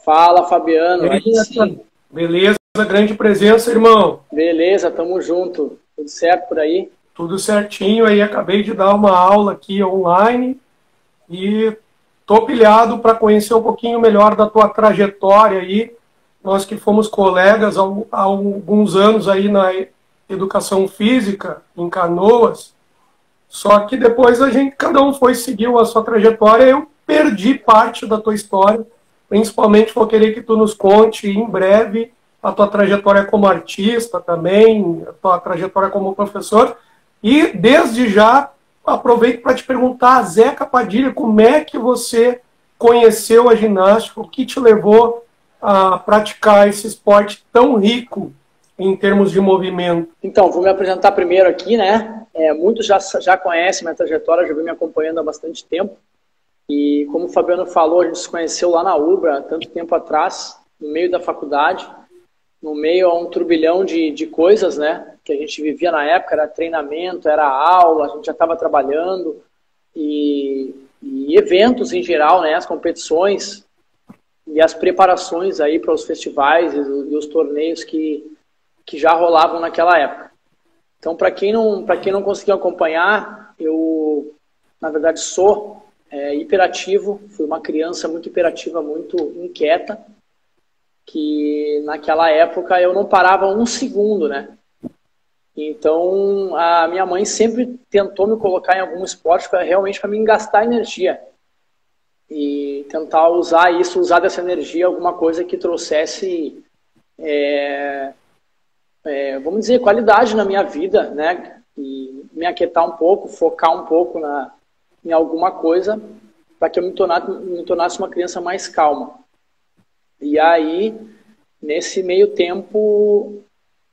Fala, Fabiano. Aí Beleza, sim. beleza, grande presença, irmão. Beleza, tamo junto. Tudo certo por aí? Tudo certinho aí, acabei de dar uma aula aqui online e tô pilhado para conhecer um pouquinho melhor da tua trajetória aí. Nós que fomos colegas há alguns anos aí na educação física em Canoas, só que depois cada um foi seguir a sua trajetória, eu perdi parte da tua história. Principalmente vou querer que tu nos conte em breve a tua trajetória como artista também, a tua trajetória como professor. E desde já aproveito para te perguntar, Zeca Padilha, como é que você conheceu a ginástica? O que te levou a praticar esse esporte tão rico em termos de movimento? Então, vou me apresentar primeiro aqui, né? Muitos já conhecem minha trajetória, já vem me acompanhando há bastante tempo. E como o Fabiano falou, a gente se conheceu lá na UBRA, há tanto tempo atrás, no meio da faculdade, no meio a um turbilhão de coisas, né? Que a gente vivia na época, era treinamento, era aula, a gente já estava trabalhando, e eventos em geral, né? As competições e as preparações aí para os festivais e os torneios que já rolavam naquela época. Então, para quem não conseguiu acompanhar, eu, na verdade, sou hiperativo, fui uma criança muito hiperativa, muito inquieta, que naquela época eu não parava um segundo, né? Então, a minha mãe sempre tentou me colocar em algum esporte realmente para me gastar energia e tentar usar dessa energia alguma coisa que trouxesse, vamos dizer, qualidade na minha vida, né? E me aquietar um pouco, focar um pouco em alguma coisa para que eu me tornasse uma criança mais calma. E aí, nesse meio tempo,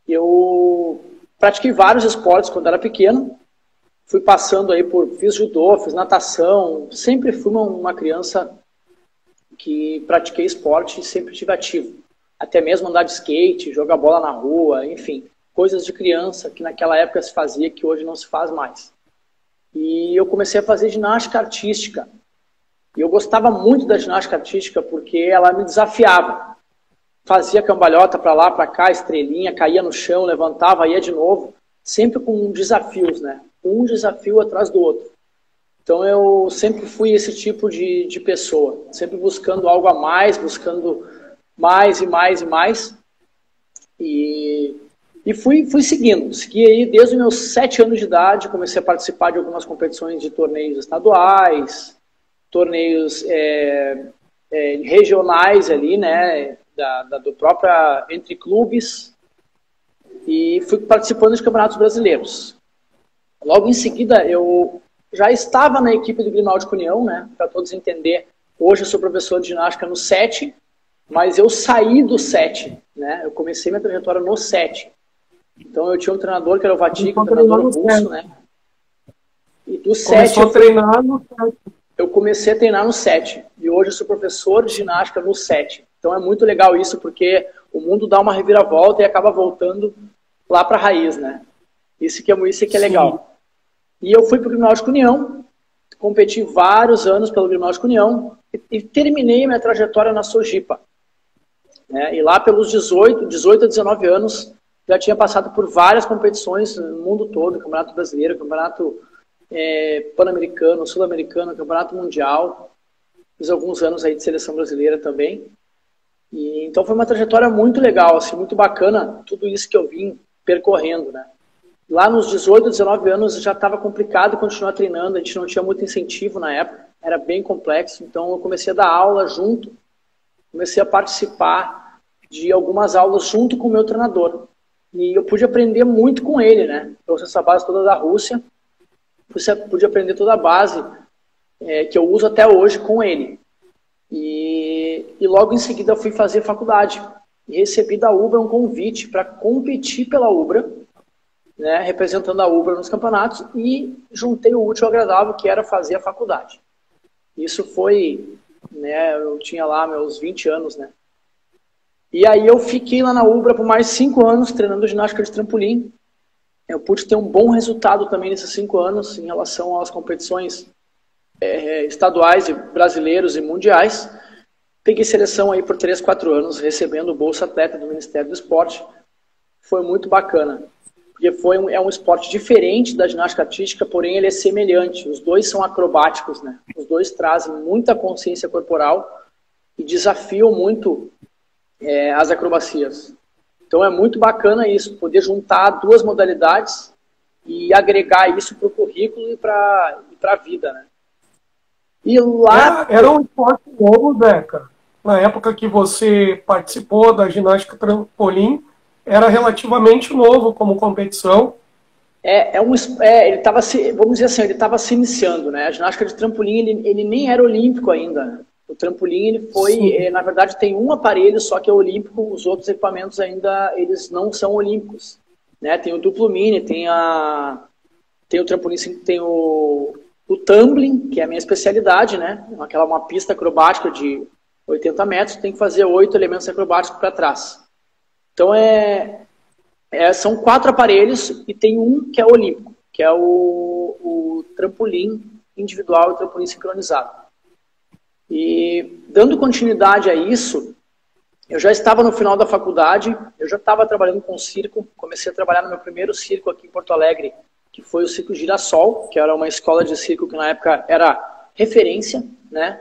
eu pratiquei vários esportes quando era pequeno. Fui passando aí fiz judô, fiz natação. Sempre fui uma criança que pratiquei esporte e sempre estive ativo. Até mesmo andar de skate, jogar bola na rua, enfim. Coisas de criança que naquela época se fazia, que hoje não se faz mais. E eu comecei a fazer ginástica artística. E eu gostava muito da ginástica artística porque ela me desafiava. Fazia cambalhota para lá, para cá, estrelinha, caía no chão, levantava, ia de novo. Sempre com desafios, né? Um desafio atrás do outro. Então eu sempre fui esse tipo de pessoa. Sempre buscando algo a mais, buscando mais e mais e mais. E fui seguindo. Segui aí desde os meus 7 anos de idade. Comecei a participar de algumas competições de torneios estaduais, torneios regionais ali, né, do própria entre clubes, e fui participando de campeonatos brasileiros. Logo em seguida, eu já estava na equipe do Grimaldi União, né, para todos entenderem. Hoje eu sou professor de ginástica no 7, mas eu saí do 7, né, eu comecei minha trajetória no 7. Então eu tinha um treinador que era o Vatica, um treinador russo, né, e do 7 eu comecei a treinar no 7. E hoje eu sou professor de ginástica no 7. Então é muito legal isso, porque o mundo dá uma reviravolta e acaba voltando lá para a raiz, né? Isso que é legal. E eu fui para o Grimaldi União, competi vários anos pelo Grimaldi União e terminei a minha trajetória na Sojipa. Né? E lá pelos 18 a 19 anos, já tinha passado por várias competições no mundo todo, Campeonato Brasileiro, Campeonato Pan-Americano, Sul-Americano, Campeonato Mundial. Fiz alguns anos aí de seleção brasileira também. E então foi uma trajetória muito legal, assim, muito bacana, tudo isso que eu vim percorrendo, né? Lá nos 18, 19 anos já estava complicado continuar treinando, a gente não tinha muito incentivo na época, era bem complexo, então eu comecei a dar aula junto, comecei a participar de algumas aulas junto com o meu treinador. E eu pude aprender muito com ele, né? Eu trouxe essa base toda da Rússia, pude aprender toda a base que eu uso até hoje com ele. E logo em seguida fui fazer faculdade. E recebi da UBRA um convite para competir pela UBRA, né, representando a UBRA nos campeonatos, e juntei o útil ao agradável, que era fazer a faculdade. Isso foi, né, eu tinha lá meus 20 anos, né. E aí eu fiquei lá na UBRA por mais 5 anos, treinando ginástica de trampolim. Eu pude ter um bom resultado também nesses 5 anos em relação às competições estaduais, e brasileiros e mundiais. peguei seleção aí por 3, 4 anos, recebendo o Bolsa Atleta do Ministério do Esporte. Foi muito bacana, porque é um esporte diferente da ginástica artística, porém ele é semelhante. Os dois são acrobáticos, né? Os dois trazem muita consciência corporal e desafiam muito as acrobacias. Então é muito bacana isso, poder juntar duas modalidades e agregar isso para o currículo e para a vida, né? E lá... Era um esporte novo, Zeca. Na época que você participou da ginástica trampolim, era relativamente novo como competição. Ele estava, vamos dizer assim, ele estava se iniciando, né? A ginástica de trampolim, ele nem era olímpico ainda. O trampolim, ele foi, na verdade, tem um aparelho só que é olímpico, os outros equipamentos ainda, eles não são olímpicos, né? Tem o duplo mini, tem o trampolim, tem o tumbling, que é a minha especialidade, né? Uma pista acrobática de 80 metros, tem que fazer 8 elementos acrobáticos para trás. Então, são 4 aparelhos e tem um que é olímpico, que é o trampolim individual e o trampolim sincronizado. E, dando continuidade a isso, eu já estava no final da faculdade, eu já estava trabalhando com circo, comecei a trabalhar no meu primeiro circo aqui em Porto Alegre, que foi o Circo Girassol, que era uma escola de circo que na época era referência, né?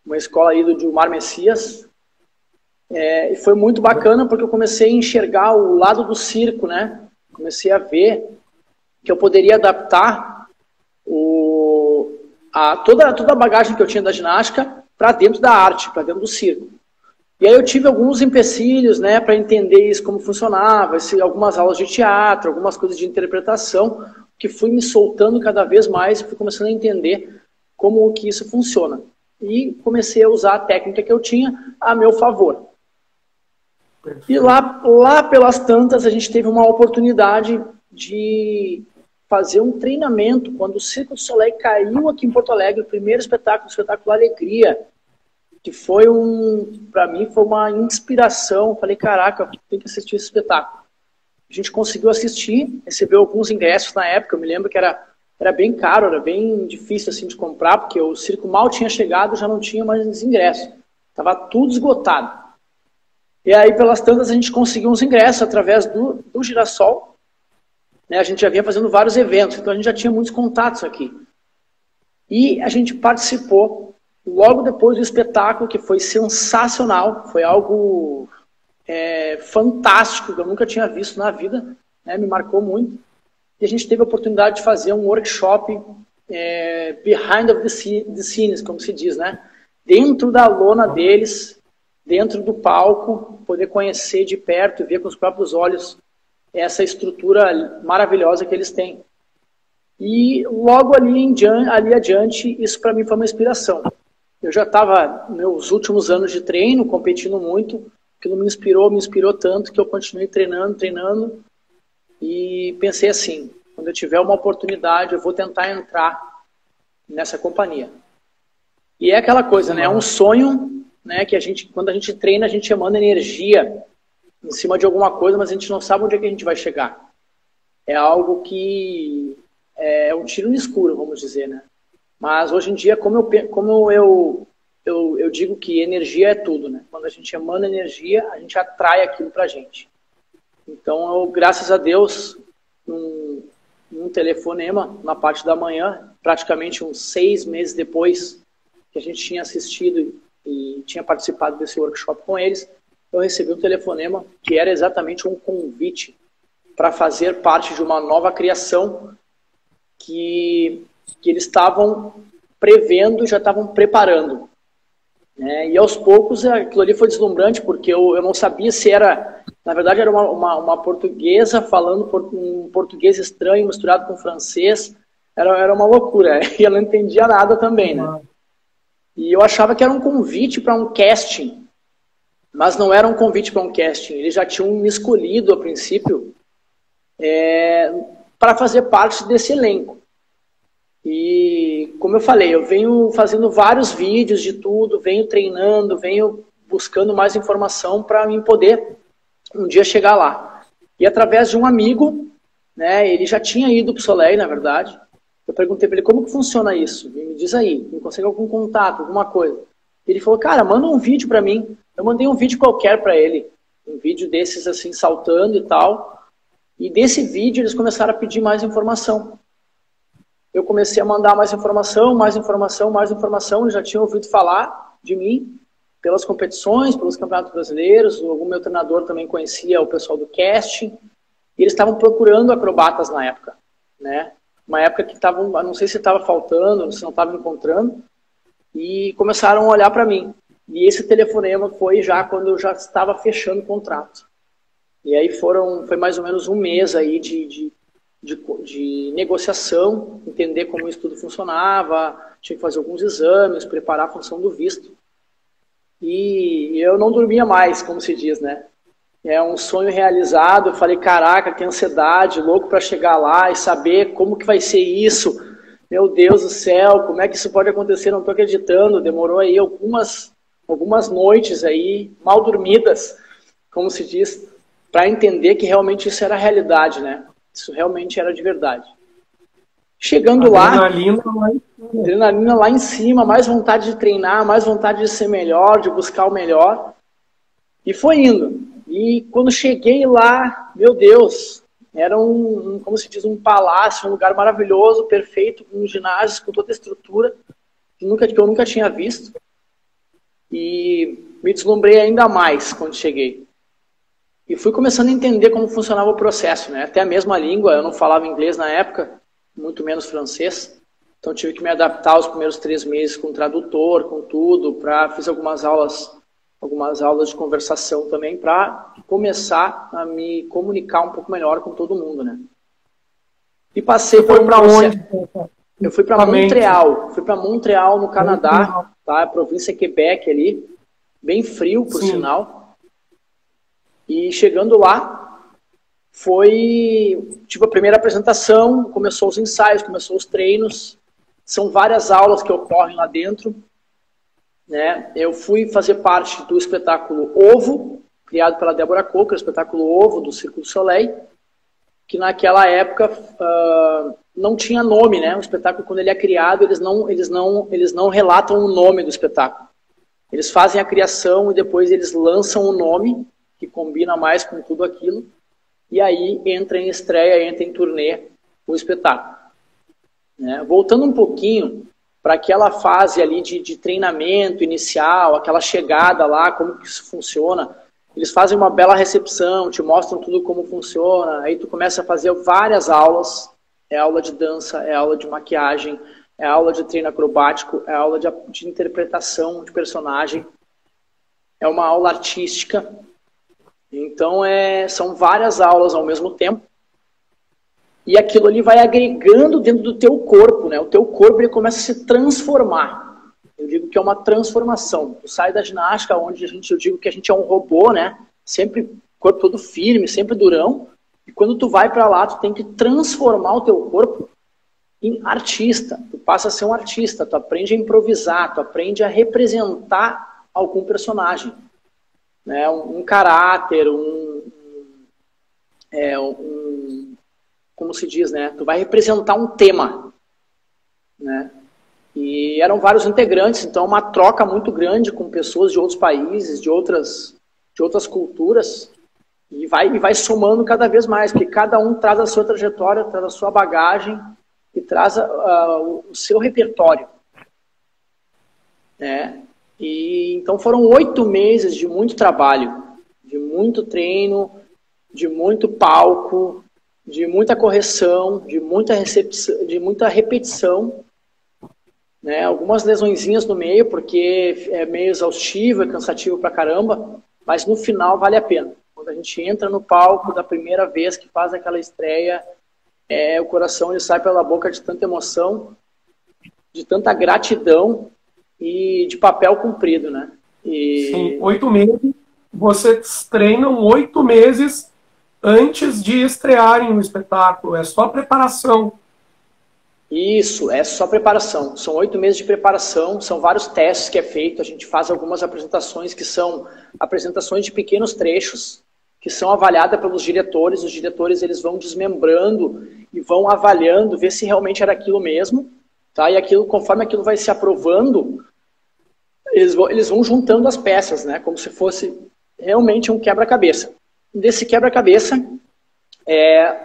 Uma escola aí do Gilmar Messias. E foi muito bacana porque eu comecei a enxergar o lado do circo, né? Comecei a ver que eu poderia adaptar toda a bagagem que eu tinha da ginástica para dentro da arte, para dentro do circo. E aí eu tive alguns empecilhos, né, para entender isso, como funcionava, algumas aulas de teatro, algumas coisas de interpretação, que fui me soltando cada vez mais e fui começando a entender como que isso funciona. E comecei a usar a técnica que eu tinha a meu favor. E lá pelas tantas, a gente teve uma oportunidade de fazer um treinamento, quando o Circo du Soleil caiu aqui em Porto Alegre, o primeiro espetáculo, o espetáculo Alegria, que foi para mim, foi uma inspiração. Falei, caraca, tem que assistir esse espetáculo. A gente conseguiu assistir, recebeu alguns ingressos na época, eu me lembro que era bem caro, era bem difícil assim de comprar, porque o circo mal tinha chegado, já não tinha mais ingressos. Estava tudo esgotado. E aí, pelas tantas, a gente conseguiu uns ingressos através do Girassol. Né? A gente já vinha fazendo vários eventos, então a gente já tinha muitos contatos aqui. E a gente participou logo depois do espetáculo, que foi sensacional, foi algo fantástico, que eu nunca tinha visto na vida, né? Me marcou muito. E a gente teve a oportunidade de fazer um workshop behind of the scenes, como se diz, né? Dentro da lona deles, dentro do palco, poder conhecer de perto e ver com os próprios olhos essa estrutura maravilhosa que eles têm. E logo ali adiante, isso para mim foi uma inspiração. Eu já estava nos meus últimos anos de treino, competindo muito, aquilo me inspirou tanto que eu continuei treinando, e pensei assim, quando eu tiver uma oportunidade, eu vou tentar entrar nessa companhia. E é aquela coisa, né? É um sonho, né? Que quando a gente treina, a gente emana energia em cima de alguma coisa, mas a gente não sabe onde é que a gente vai chegar. É algo que é um tiro no escuro, vamos dizer, né? Mas hoje em dia, como eu digo que energia é tudo, né? Quando a gente emana energia, a gente atrai aquilo pra gente. Então, graças a Deus, num telefonema, na parte da manhã, praticamente uns 6 meses depois que a gente tinha assistido e tinha participado desse workshop com eles, eu recebi um telefonema que era exatamente um convite para fazer parte de uma nova criação que eles estavam prevendo, já estavam preparando. Né? E aos poucos aquilo ali foi deslumbrante, porque eu não sabia se era... Na verdade era uma portuguesa falando um português estranho misturado com francês. Era uma loucura. E ela não entendia nada também, né? E eu achava que era um convite para um casting. Mas não era um convite para um casting. Eles já tinham me escolhido, a princípio, para fazer parte desse elenco. E, como eu falei, eu venho fazendo vários vídeos de tudo, venho treinando, venho buscando mais informação para mim poder um dia chegar lá. E através de um amigo, né, ele já tinha ido para o Soleil, na verdade, eu perguntei para ele como que funciona isso. E me diz aí, me consegue algum contato, alguma coisa. Ele falou, cara, manda um vídeo pra mim. Eu mandei um vídeo qualquer pra ele. Um vídeo desses, assim, saltando e tal. E desse vídeo eles começaram a pedir mais informação. Eu comecei a mandar mais informação, mais informação, mais informação. Eles já tinham ouvido falar de mim pelas competições, pelos campeonatos brasileiros. O meu treinador também conhecia o pessoal do casting. E eles estavam procurando acrobatas na época, né? Uma época que estavam, não sei se estava faltando, se não estava encontrando. E começaram a olhar para mim. E esse telefonema foi já quando eu já estava fechando o contrato. E aí foi mais ou menos um mês aí de negociação, entender como isso tudo funcionava, tinha que fazer alguns exames, preparar a função do visto. E eu não dormia mais, como se diz, né? É um sonho realizado. Eu falei, caraca, que ansiedade, louco para chegar lá e saber como que vai ser isso. Meu Deus do céu, como é que isso pode acontecer? Não estou acreditando. Demorou aí algumas noites aí, mal dormidas, como se diz, para entender que realmente isso era a realidade, né? Isso realmente era de verdade. Chegando lá, adrenalina lá em cima, mais vontade de treinar, mais vontade de ser melhor, de buscar o melhor. E foi indo. E quando cheguei lá, meu Deus, era como se diz, um palácio, um lugar maravilhoso, perfeito, com ginásios, com toda a estrutura, que eu nunca tinha visto. E me deslumbrei ainda mais quando cheguei. E fui começando a entender como funcionava o processo, né? Até a mesma língua, eu não falava inglês na época, muito menos francês. Então tive que me adaptar os primeiros 3 meses com tradutor, com tudo, fiz algumas aulas de conversação também para começar a me comunicar um pouco melhor com todo mundo, né? E passei por para onde? Eu fui para Montreal. Fui para Montreal, no Canadá, tá? A província Quebec ali, bem frio, por sinal. E chegando lá, foi tipo a primeira apresentação, começou os ensaios, começou os treinos. São várias aulas que ocorrem lá dentro, né? Eu fui fazer parte do espetáculo Ovo, criado pela Débora Coker, o espetáculo Ovo do Cirque du Soleil, que naquela época não tinha nome, né? O espetáculo, quando ele é criado, eles não relatam o nome do espetáculo. Eles fazem a criação e depois eles lançam o nome, que combina mais com tudo aquilo, e aí entra em estreia, entra em turnê o espetáculo. Né? Voltando um pouquinho para aquela fase ali de treinamento inicial, aquela chegada lá, como que isso funciona, eles fazem uma bela recepção, te mostram tudo como funciona, aí tu começa a fazer várias aulas, é aula de dança, é aula de maquiagem, é aula de treino acrobático, é aula de interpretação de personagem, é uma aula artística. Então, são várias aulas ao mesmo tempo. E aquilo ali vai agregando dentro do teu corpo, né? O teu corpo ele começa a se transformar. Eu digo que é uma transformação. Tu sai da ginástica, onde eu digo que a gente é um robô, né? Sempre corpo todo firme, sempre durão. E quando tu vai para lá, tu tem que transformar o teu corpo em artista. Tu passa a ser um artista, tu aprende a improvisar, tu aprende a representar algum personagem. Né, um caráter, como se diz, né? Tu vai representar um tema, né? E eram vários integrantes, então uma troca muito grande com pessoas de outros países, de outras culturas, e vai somando cada vez mais, porque cada um traz a sua trajetória, traz a sua bagagem e traz o seu repertório, né? E então foram 8 meses de muito trabalho, de muito treino, de muito palco, de muita correção, de muita repetição, né? Algumas lesõezinhas no meio, porque é meio exaustivo, é cansativo pra caramba, mas no final vale a pena. Quando a gente entra no palco da primeira vez que faz aquela estreia, o coração ele sai pela boca de tanta emoção, de tanta gratidão, e de papel cumprido, né? Sim, 8 meses. Vocês treinam 8 meses antes de estrearem no espetáculo. É só preparação. Isso, é só preparação. São 8 meses de preparação, são vários testes que é feito. A gente faz algumas apresentações que são apresentações de pequenos trechos, que são avaliadas pelos diretores. Os diretores eles vão desmembrando e vão avaliando, ver se realmente era aquilo mesmo. Tá? E conforme aquilo vai se aprovando, Eles vão juntando as peças, né? Como se fosse realmente um quebra-cabeça. Desse quebra-cabeça,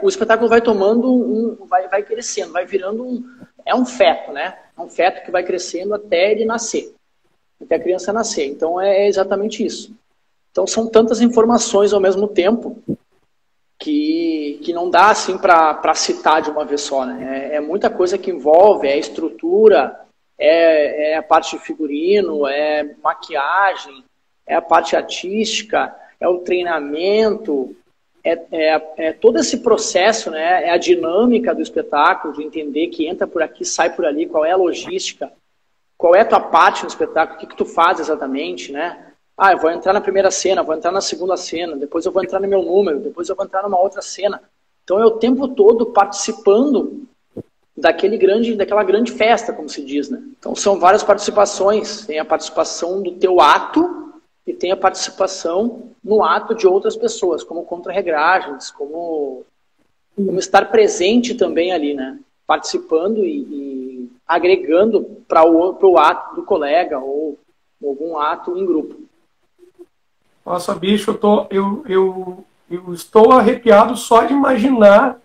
o espetáculo vai tomando vai crescendo, vai virando é um feto, né? É um feto que vai crescendo até ele nascer, até a criança nascer. Então é exatamente isso. Então são tantas informações ao mesmo tempo que não dá assim para citar de uma vez só, né? É muita coisa que envolve, é estrutura, é a parte de figurino, é maquiagem, é a parte artística, é o treinamento, todo esse processo, né? É a dinâmica do espetáculo, de entender que entra por aqui, sai por ali, qual é a logística, qual é a tua parte no espetáculo, o que tu faz exatamente, né? Eu vou entrar na primeira cena, vou entrar na segunda cena, depois eu vou entrar no meu número, depois eu vou entrar numa outra cena. Então é o tempo todo participando daquela grande festa, como se diz, né? Então são várias participações. Tem a participação do teu ato e tem a participação no ato de outras pessoas, como contra-regragens, como estar presente também ali, né? Participando e agregando para o ato do colega ou algum ato em grupo. Nossa, bicho, eu estou arrepiado só de imaginar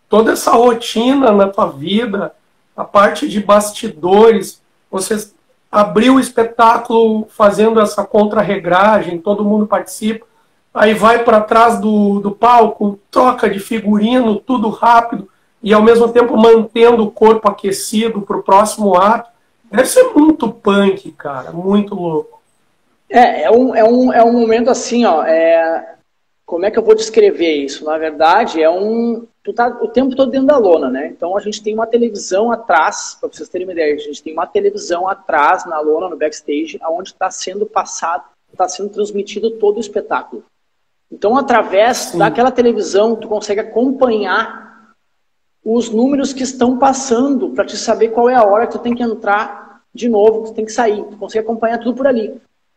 toda essa rotina na tua vida, a parte de bastidores, você abriu o espetáculo fazendo essa contra-regragem, todo mundo participa, aí vai para trás do palco, troca de figurino, tudo rápido, e ao mesmo tempo mantendo o corpo aquecido para o próximo ato. Deve ser muito punk, cara, muito louco. É um momento assim, ó, como é que eu vou descrever isso? Na verdade, tu tá o tempo todo dentro da lona, né? Então a gente tem uma televisão atrás, para vocês terem uma ideia, a gente tem uma televisão atrás na lona, no backstage, onde está sendo passado, está sendo transmitido todo o espetáculo. Então, através daquela televisão, tu consegue acompanhar os números que estão passando, para te saber qual é a hora que tu tem que entrar de novo, que tu tem que sair. Tu consegue acompanhar tudo por ali.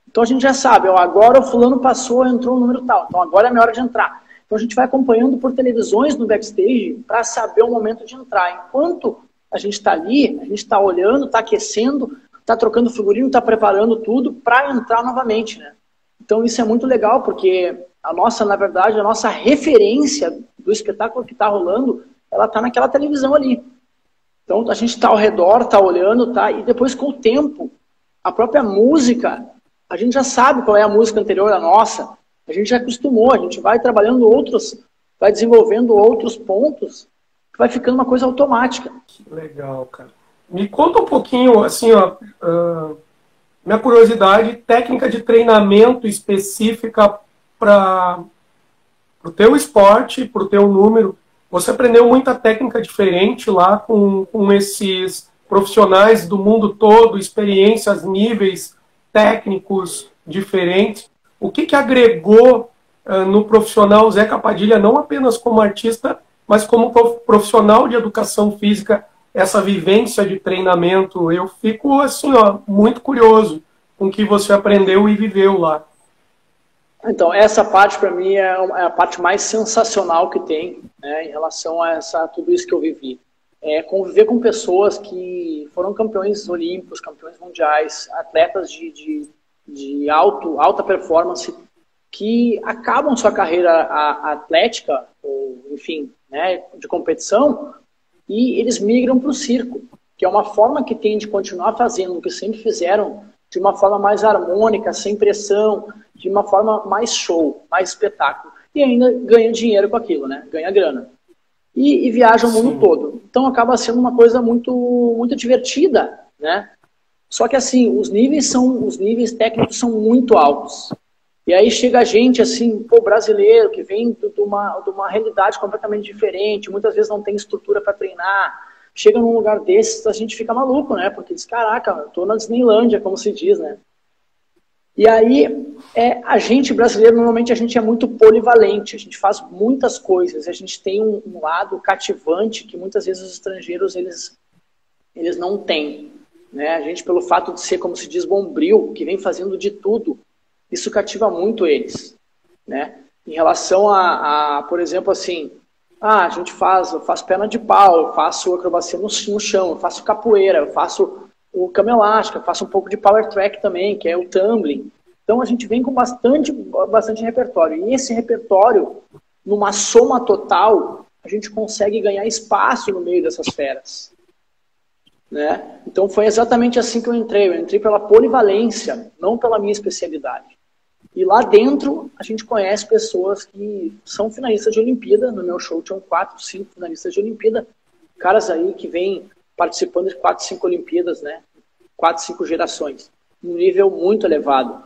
Então a gente já sabe, agora o fulano passou, entrou no número tal, então agora é a minha hora de entrar. Então a gente vai acompanhando por televisões no backstage para saber o momento de entrar. Enquanto a gente está ali, a gente está olhando, está aquecendo, está trocando figurino, está preparando tudo para entrar novamente, né? Então isso é muito legal, porque na verdade, a nossa referência do espetáculo que está rolando, ela está naquela televisão ali. Então a gente está ao redor, está olhando, e depois com o tempo, a própria música, a gente já sabe qual é a música anterior à nossa, a gente já acostumou, a gente vai trabalhando vai desenvolvendo outros pontos, vai ficando uma coisa automática. Que legal, cara. Me conta um pouquinho, assim, ó, minha curiosidade, técnica de treinamento específica para o teu esporte, para o teu número. Você aprendeu muita técnica diferente lá com esses profissionais do mundo todo, experiências, níveis técnicos diferentes. O que agregou no profissional Zeca Padilha, não apenas como artista, mas como profissional de educação física, essa vivência de treinamento? Eu fico assim, ó, muito curioso com o que você aprendeu e viveu lá. Então, essa parte para mim é a parte mais sensacional que tem, né, em relação a tudo isso que eu vivi. Conviver com pessoas que foram campeões olímpicos, campeões mundiais, atletas de alta performance, que acabam sua carreira atlética, ou enfim, né, de competição, e eles migram para o circo, que é uma forma que tem de continuar fazendo o que sempre fizeram, de uma forma mais harmônica, sem pressão, de uma forma mais show, mais espetáculo. E ainda ganha dinheiro com aquilo, né? Ganha grana. E viaja o mundo todo. Então acaba sendo uma coisa muito, muito divertida, né? Só que assim, os níveis técnicos são muito altos. E aí chega a gente assim, brasileiro, que vem de uma realidade completamente diferente, muitas vezes não tem estrutura para treinar. Chega num lugar desses, a gente fica maluco, né? Porque diz, caraca, eu tô na Disneylândia, como se diz, né? E aí, a gente brasileiro, normalmente a gente é muito polivalente, a gente faz muitas coisas, a gente tem um lado cativante que muitas vezes os estrangeiros, eles não têm, né? A gente, pelo fato de ser, como se diz, bombril, que vem fazendo de tudo, isso cativa muito eles, né? Em relação por exemplo, assim, eu faço perna de pau, eu faço acrobacia no chão, eu faço capoeira, eu faço o cama elástica, faço um pouco de power track também, que é o tumbling. Então a gente vem com bastante repertório. E esse repertório, numa soma total, a gente consegue ganhar espaço no meio dessas feras. Né? Então foi exatamente assim que eu entrei. Eu entrei pela polivalência, não pela minha especialidade. E lá dentro a gente conhece pessoas que são finalistas de Olimpíada. No meu show tinham 4, 5 finalistas de Olimpíada. Caras aí que vêm participando de 4, 5 Olimpíadas, né? 4, 5 gerações. Um nível muito elevado.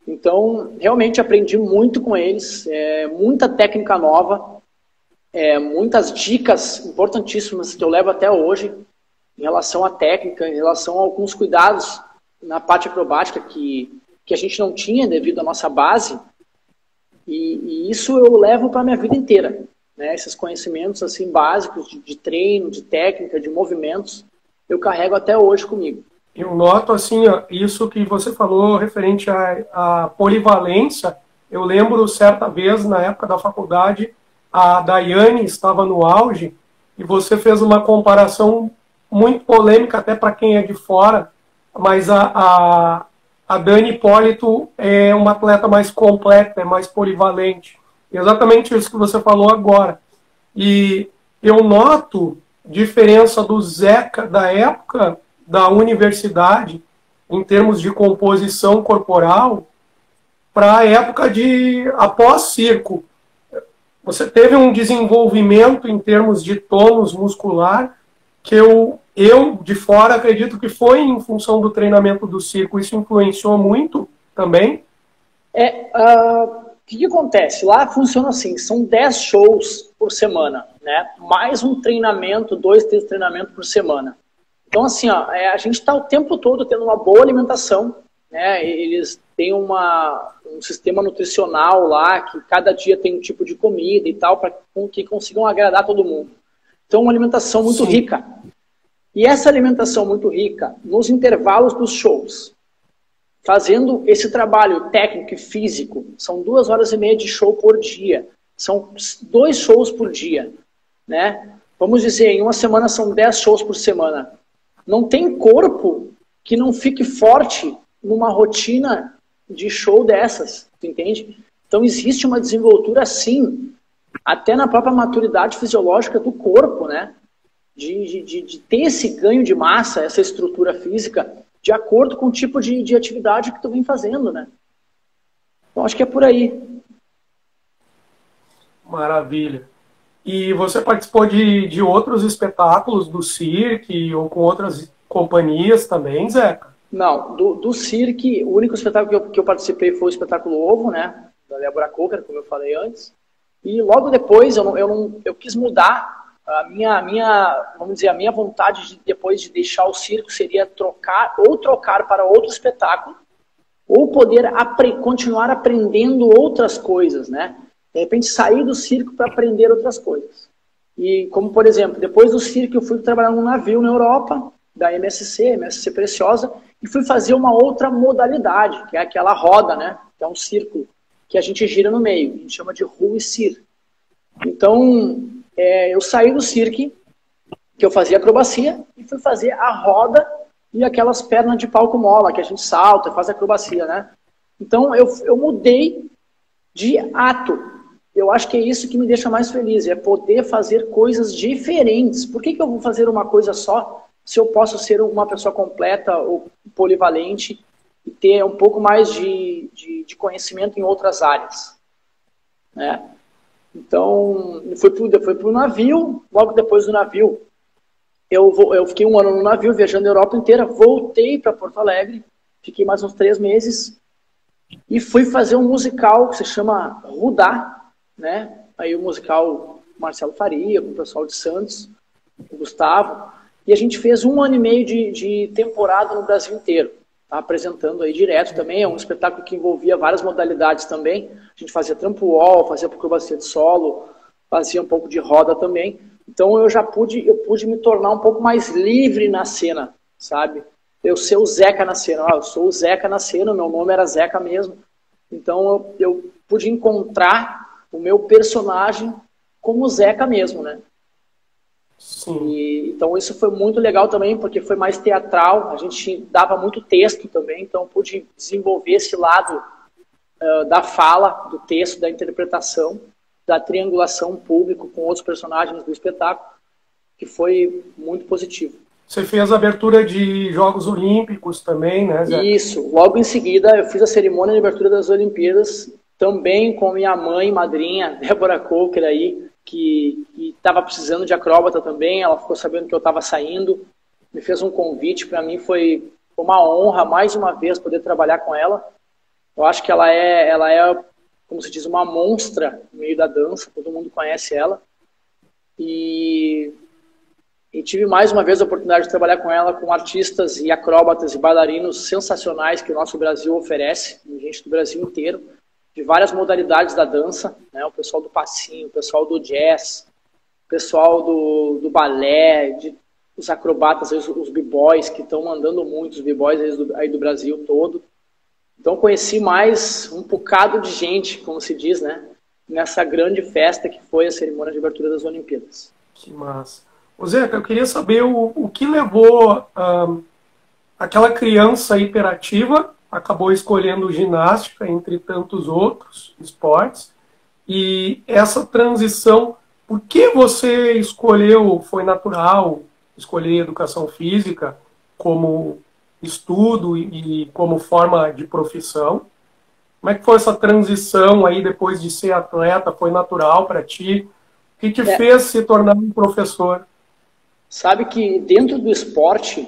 Então, realmente aprendi muito com eles. Muita técnica nova. Muitas dicas importantíssimas que eu levo até hoje em relação à técnica, em relação a alguns cuidados na parte acrobática que a gente não tinha devido à nossa base, e isso eu levo para a minha vida inteira, né? Esses conhecimentos assim básicos de treino, de técnica, de movimentos, eu carrego até hoje comigo. Eu noto assim, ó, isso que você falou referente à polivalência. Eu lembro certa vez, na época da faculdade, a Daiane estava no auge e você fez uma comparação muito polêmica até para quem é de fora, mas a Dani Hipólito é uma atleta mais completa, é mais polivalente. Exatamente isso que você falou agora. E eu noto diferença do Zeca da época da universidade, em termos de composição corporal, para a época de após circo. Você teve um desenvolvimento em termos de tônus muscular que eu de fora acredito que foi em função do treinamento do circo. Isso influenciou muito também? O que acontece? Lá funciona assim, são 10 shows por semana, né? Mais um treinamento, 2, 3 treinamentos por semana. Então, assim, ó, a gente está o tempo todo tendo uma boa alimentação, né? Eles têm um sistema nutricional lá, que cada dia tem um tipo de comida e tal, para que consigam agradar todo mundo. Então, uma alimentação muito rica. E essa alimentação muito rica, nos intervalos dos shows, fazendo esse trabalho técnico e físico, são 2 horas e meia de show por dia. São 2 shows por dia, né? Vamos dizer, em uma semana são 10 shows por semana. Não tem corpo que não fique forte numa rotina de show dessas, tu entende? Então existe uma desenvoltura, sim, até na própria maturidade fisiológica do corpo, né? De ter esse ganho de massa, essa estrutura física, de acordo com o tipo de atividade que tu vem fazendo, né? Então acho que é por aí. Maravilha. E você participou de outros espetáculos do cirque ou com outras companhias também, Zeca? Não, do cirque, o único espetáculo que eu participei foi o espetáculo Ovo, né? Da Débora Cocker, como eu falei antes. E logo depois eu quis mudar. Vamos dizer, a minha vontade depois de deixar o circo seria trocar para outro espetáculo, ou poder continuar aprendendo outras coisas, né? De repente sair do circo para aprender outras coisas. E como, por exemplo, depois do circo eu fui trabalhar num navio na Europa, da MSC Preciosa, e fui fazer uma outra modalidade, que é aquela roda, né? Que é um círculo que a gente gira no meio, a gente chama de rua e cir. Então, eu saí do circo, que eu fazia acrobacia, e fui fazer a roda e aquelas pernas de palco mola, que a gente salta, faz acrobacia, né? Então, eu mudei de ato. Eu acho que é isso que me deixa mais feliz, é poder fazer coisas diferentes. Por que eu vou fazer uma coisa só, se eu posso ser uma pessoa completa ou polivalente e ter um pouco mais de conhecimento em outras áreas, né? Então, foi pro navio. Logo depois do navio, eu fiquei 1 ano no navio, viajando a Europa inteira, voltei para Porto Alegre, fiquei mais uns 3 meses, e fui fazer um musical que se chama Rudá, né? Aí o musical Marcelo Faria, com o pessoal de Santos, o Gustavo, e a gente fez 1 ano e meio de temporada no Brasil inteiro. Tá apresentando aí direto também, é um espetáculo que envolvia várias modalidades também. A gente fazia trampo wall, fazia acrobacia de solo, fazia um pouco de roda também. Então eu pude me tornar um pouco mais livre na cena, sabe? Eu ser o Zeca na cena, eu sou o Zeca na cena, meu nome era Zeca mesmo. Então eu pude encontrar o meu personagem como o Zeca mesmo, né? Sim. Então isso foi muito legal também, porque foi mais teatral, a gente dava muito texto também, então pude desenvolver esse lado da fala, do texto, da interpretação, da triangulação público com outros personagens do espetáculo, que foi muito positivo. Você fez a abertura de Jogos Olímpicos também, né, Zé? Isso. Logo em seguida, eu fiz a cerimônia de abertura das Olimpíadas, também com minha mãe, madrinha, Débora Coker, aí, que estava precisando de acróbata também. Ela ficou sabendo que eu estava saindo, me fez um convite. Para mim foi uma honra, mais uma vez, poder trabalhar com ela. Eu acho que ela é, como se diz, uma monstra no meio da dança, todo mundo conhece ela. E tive mais uma vez a oportunidade de trabalhar com ela, com artistas e acróbatas e bailarinos sensacionais que o nosso Brasil oferece, gente do Brasil inteiro, de várias modalidades da dança, né? O pessoal do passinho, o pessoal do jazz, o pessoal do balé, os acrobatas, os b-boys, que estão mandando muito, os b-boys aí do Brasil todo. Então conheci mais um bocado de gente, como se diz, né? Nessa grande festa que foi a cerimônia de abertura das Olimpíadas. Que massa. Ô Zé, eu queria saber o que levou aquela criança hiperativa, acabou escolhendo ginástica entre tantos outros esportes, e essa transição, por que você escolheu, foi natural, escolher educação física como estudo e como forma de profissão? Como é que foi essa transição aí depois de ser atleta? Foi natural para ti? O que te fez se tornar um professor? Sabe que dentro do esporte,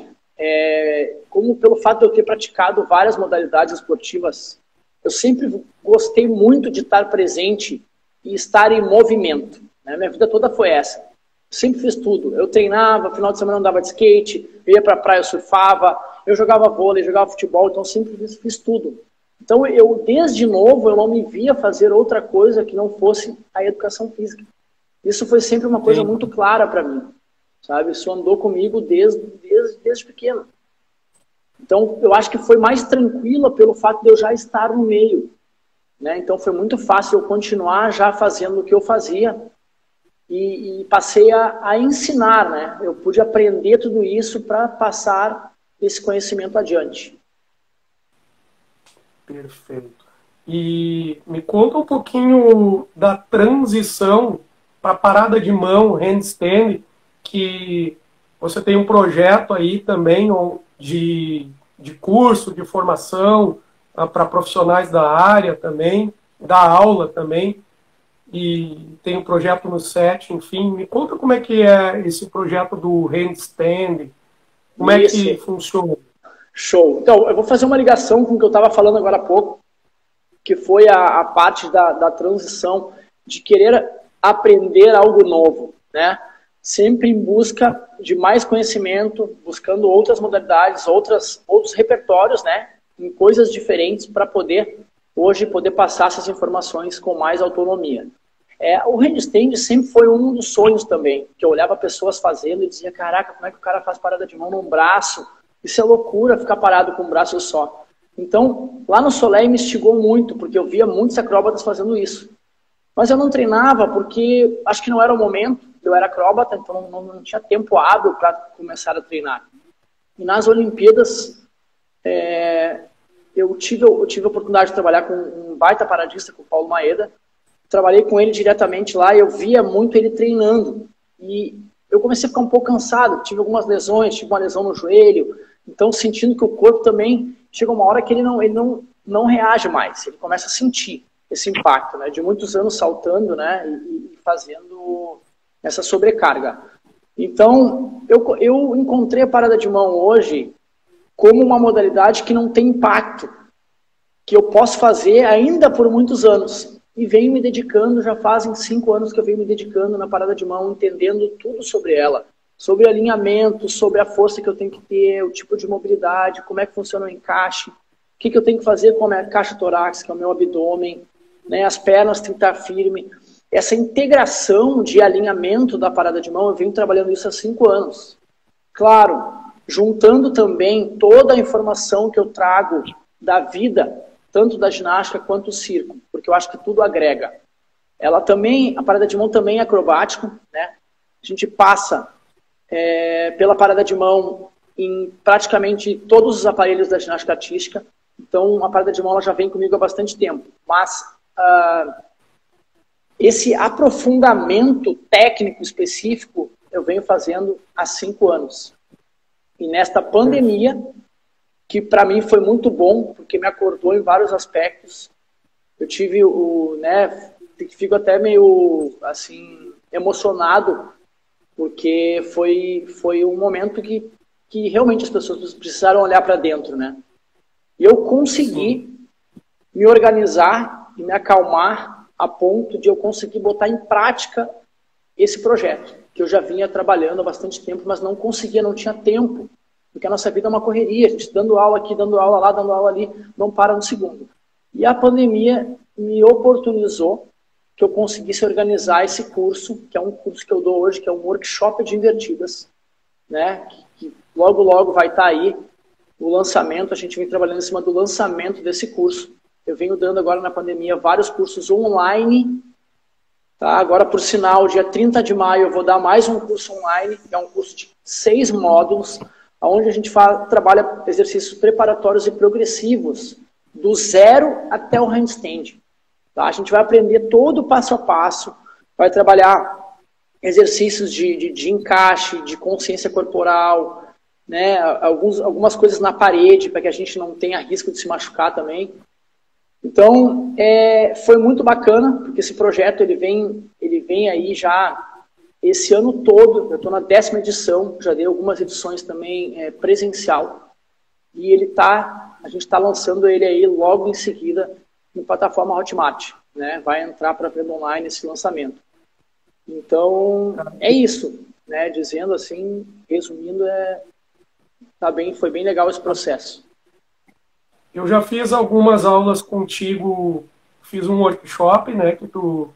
como pelo fato de eu ter praticado várias modalidades esportivas, eu sempre gostei muito de estar presente e estar em movimento, né? Minha vida toda foi essa. Sempre fiz tudo. Eu treinava, final de semana eu andava de skate, eu ia para a praia, eu surfava, eu jogava vôlei, jogava futebol, então sempre fiz tudo. Então eu, desde novo, eu não me via fazer outra coisa que não fosse a educação física. Isso foi sempre uma coisa muito clara para mim, sabe? Isso andou comigo desde pequeno. Então eu acho que foi mais tranquila pelo fato de eu já estar no meio, né? Então foi muito fácil eu continuar já fazendo o que eu fazia e passei a ensinar, né? Eu pude aprender tudo isso para passar esse conhecimento adiante. Perfeito. E me conta um pouquinho da transição para a parada de mão, handstand, que você tem um projeto aí também de curso, de formação para profissionais da área também, dá aula também, e tem um projeto no SET, enfim. Me conta como é que é esse projeto do handstand, como é que funciona? Show. Então, eu vou fazer uma ligação com o que eu estava falando agora há pouco, que foi a parte da transição, de querer aprender algo novo, né? Sempre em busca de mais conhecimento, buscando outras modalidades, outros repertórios, né? Em coisas diferentes para hoje poder passar essas informações com mais autonomia. O handstand sempre foi um dos sonhos também, que eu olhava pessoas fazendo e dizia, caraca, como é que o cara faz parada de mão num braço? Isso é loucura, ficar parado com um braço só. Então, lá no Soleil me instigou muito, porque eu via muitos acróbatas fazendo isso. Mas eu não treinava porque acho que não era o momento. Eu era acróbata, então não tinha tempo hábil para começar a treinar. E nas Olimpíadas, eu tive a oportunidade de trabalhar com um baita paradista, com o Paulo Maeda. Trabalhei com ele diretamente lá e eu via muito ele treinando. E eu comecei a ficar um pouco cansado, tive algumas lesões, tive uma lesão no joelho. Então, sentindo que o corpo também, chega uma hora que ele não reage mais, ele começa a sentir esse impacto, né, de muitos anos saltando, né, e fazendo essa sobrecarga. Então, eu encontrei a parada de mão hoje como uma modalidade que não tem impacto, que eu posso fazer ainda por muitos anos. E venho me dedicando, já fazem 5 anos que eu venho me dedicando na parada de mão, entendendo tudo sobre ela. Sobre alinhamento, sobre a força que eu tenho que ter, o tipo de mobilidade, como é que funciona o encaixe, o que eu tenho que fazer com a minha caixa torácica, o meu abdômen, né, as pernas têm que estar firmes. Essa integração de alinhamento da parada de mão, eu venho trabalhando isso há 5 anos. Claro, juntando também toda a informação que eu trago da vida, tanto da ginástica quanto do circo, porque eu acho que tudo agrega. A parada de mão também é acrobático, né? A gente passa pela parada de mão em praticamente todos os aparelhos da ginástica artística. Então, a parada de mão ela já vem comigo há bastante tempo. Mas esse aprofundamento técnico específico eu venho fazendo há 5 anos. E nesta pandemia, que para mim foi muito bom, porque me acordou em vários aspectos, eu tive fico até meio assim emocionado, porque foi um momento que realmente as pessoas precisaram olhar para dentro, né? E eu consegui me organizar e me acalmar a ponto de eu conseguir botar em prática esse projeto, que eu já vinha trabalhando há bastante tempo, mas não conseguia, não tinha tempo, porque a nossa vida é uma correria, a gente dando aula aqui, dando aula lá, dando aula ali, não para um segundo. E a pandemia me oportunizou que eu conseguisse organizar esse curso, que é um curso que eu dou hoje, que é um workshop de invertidas, né? Que logo, logo vai estar aí o lançamento, a gente vem trabalhando em cima do lançamento desse curso. Eu venho dando agora na pandemia vários cursos online, tá? Agora, por sinal, dia 30 de maio eu vou dar mais um curso online, que é um curso de 6 módulos, onde a gente trabalha exercícios preparatórios e progressivos, do 0 até o handstand. Tá? A gente vai aprender todo o passo a passo, vai trabalhar exercícios de encaixe, de consciência corporal, né? Algumas coisas na parede, para que a gente não tenha risco de se machucar também. Então, foi muito bacana, porque esse projeto ele vem aí já esse ano todo. Eu estou na 10ª edição, já dei algumas edições também presencial, e a gente está lançando ele aí logo em seguida na plataforma Hotmart, né? Vai entrar para venda online esse lançamento. Então, é isso, né? Dizendo assim, resumindo, foi bem legal esse processo. Eu já fiz algumas aulas contigo, fiz um workshop, né, que tu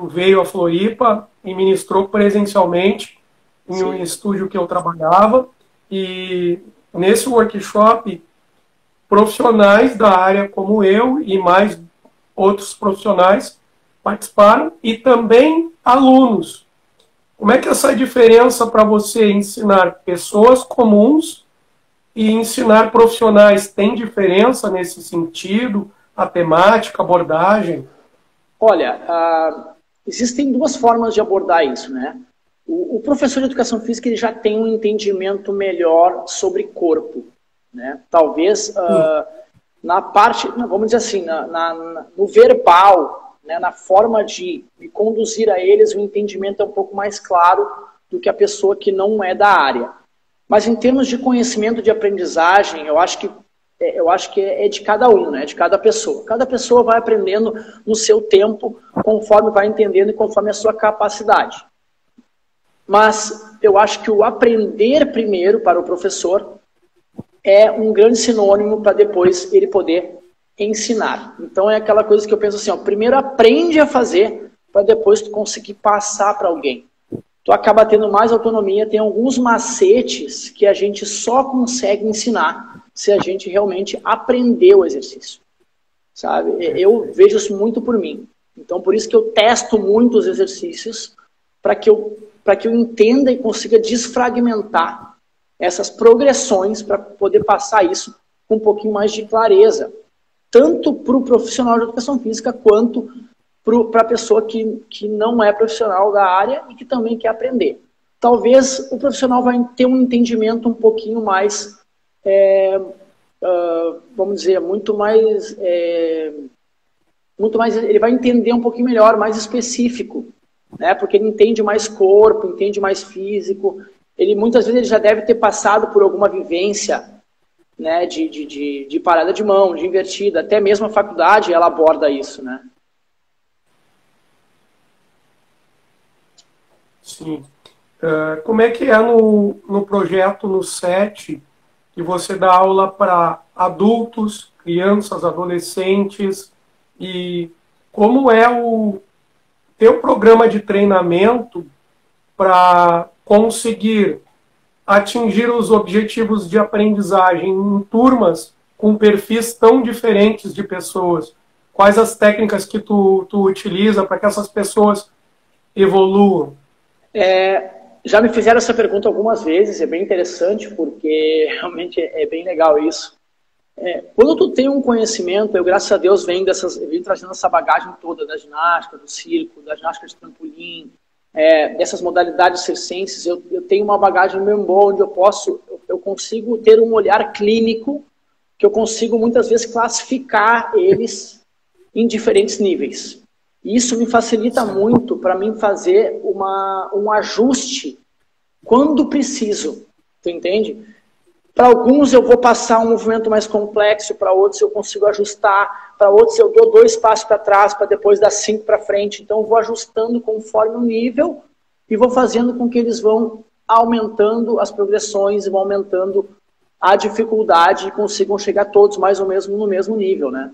veio a Floripa e ministrou presencialmente em um estúdio que eu trabalhava, e nesse workshop profissionais da área como eu e mais outros profissionais participaram, e também alunos. Como é que essa diferença para você ensinar pessoas comuns e ensinar profissionais tem diferença nesse sentido? A temática, a abordagem? Olha, existem 2 formas de abordar isso, né? O professor de educação física ele já tem um entendimento melhor sobre corpo, né? Talvez na parte, vamos dizer assim, no verbal, né? Na forma de conduzir a eles, o entendimento é um pouco mais claro do que a pessoa que não é da área. Mas em termos de conhecimento de aprendizagem, eu acho que é de cada um, né? De cada pessoa. Cada pessoa vai aprendendo no seu tempo, conforme vai entendendo e conforme a sua capacidade. Mas eu acho que o aprender primeiro para o professor é um grande sinônimo para depois ele poder ensinar. Então é aquela coisa que eu penso assim, primeiro aprende a fazer para depois tu conseguir passar para alguém. Tu acaba tendo mais autonomia, tem alguns macetes que a gente só consegue ensinar se a gente realmente aprender o exercício, sabe? Eu vejo isso muito por mim. Então, por isso que eu testo muito os exercícios para que eu entenda e consiga desfragmentar essas progressões para poder passar isso com um pouquinho mais de clareza, tanto para o profissional de educação física quanto para a pessoa que não é profissional da área e que também quer aprender. Talvez o profissional vai ter um entendimento um pouquinho mais, vamos dizer, muito mais, ele vai entender um pouquinho melhor, mais específico, né? Porque ele entende mais corpo, entende mais físico, muitas vezes ele já deve ter passado por alguma vivência, né, de parada de mão, de invertida, até mesmo a faculdade ela aborda isso, né? Sim. Como é que é no projeto, no SET, que você dá aula para adultos, crianças, adolescentes, e como é o teu programa de treinamento para conseguir atingir os objetivos de aprendizagem em turmas com perfis tão diferentes de pessoas? Quais as técnicas que tu utiliza para que essas pessoas evoluam? Já me fizeram essa pergunta algumas vezes, é bem interessante, porque realmente é bem legal isso. Quando tu tem um conhecimento, eu, graças a Deus, venho trazendo essa bagagem toda da ginástica, do circo, da ginástica de trampolim, dessas modalidades circenses, eu tenho uma bagagem bem boa, onde eu consigo ter um olhar clínico, que eu consigo muitas vezes classificar eles em diferentes níveis. E isso me facilita muito para mim fazer um ajuste quando preciso, tu entende? Para alguns eu vou passar um movimento mais complexo, para outros eu consigo ajustar, para outros eu dou 2 passos para trás, para depois dar 5 para frente. Então eu vou ajustando conforme o nível e vou fazendo com que eles vão aumentando as progressões e vão aumentando a dificuldade e consigam chegar todos mais ou menos no mesmo nível, né?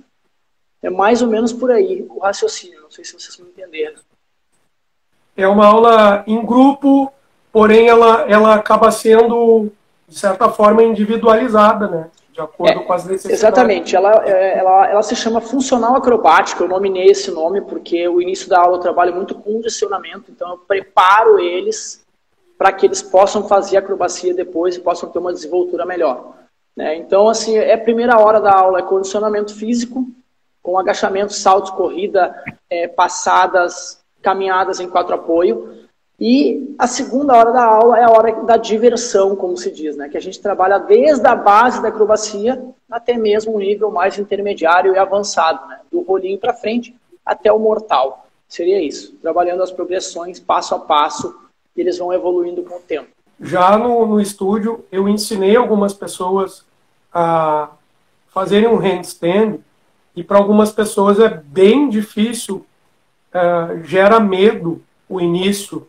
É mais ou menos por aí o raciocínio, não sei se vocês me entenderam. É uma aula em grupo, porém ela acaba sendo, de certa forma, individualizada, né? De acordo com as necessidades. Exatamente. Ela se chama funcional acrobática. Eu nominei esse nome porque o início da aula eu trabalho muito com condicionamento, então eu preparo eles para que eles possam fazer acrobacia depois e possam ter uma desenvoltura melhor. Né? Então, assim, a primeira hora da aula é condicionamento físico, com agachamento, saltos, corrida, passadas, caminhadas em 4 apoio. E a segunda hora da aula é a hora da diversão, como se diz, né? Que a gente trabalha desde a base da acrobacia até mesmo um nível mais intermediário e avançado, né? Do rolinho para frente até o mortal. Seria isso, trabalhando as progressões passo a passo, e eles vão evoluindo com o tempo. Já no estúdio, eu ensinei algumas pessoas a fazerem um handstand, e para algumas pessoas é bem difícil, gera medo o início,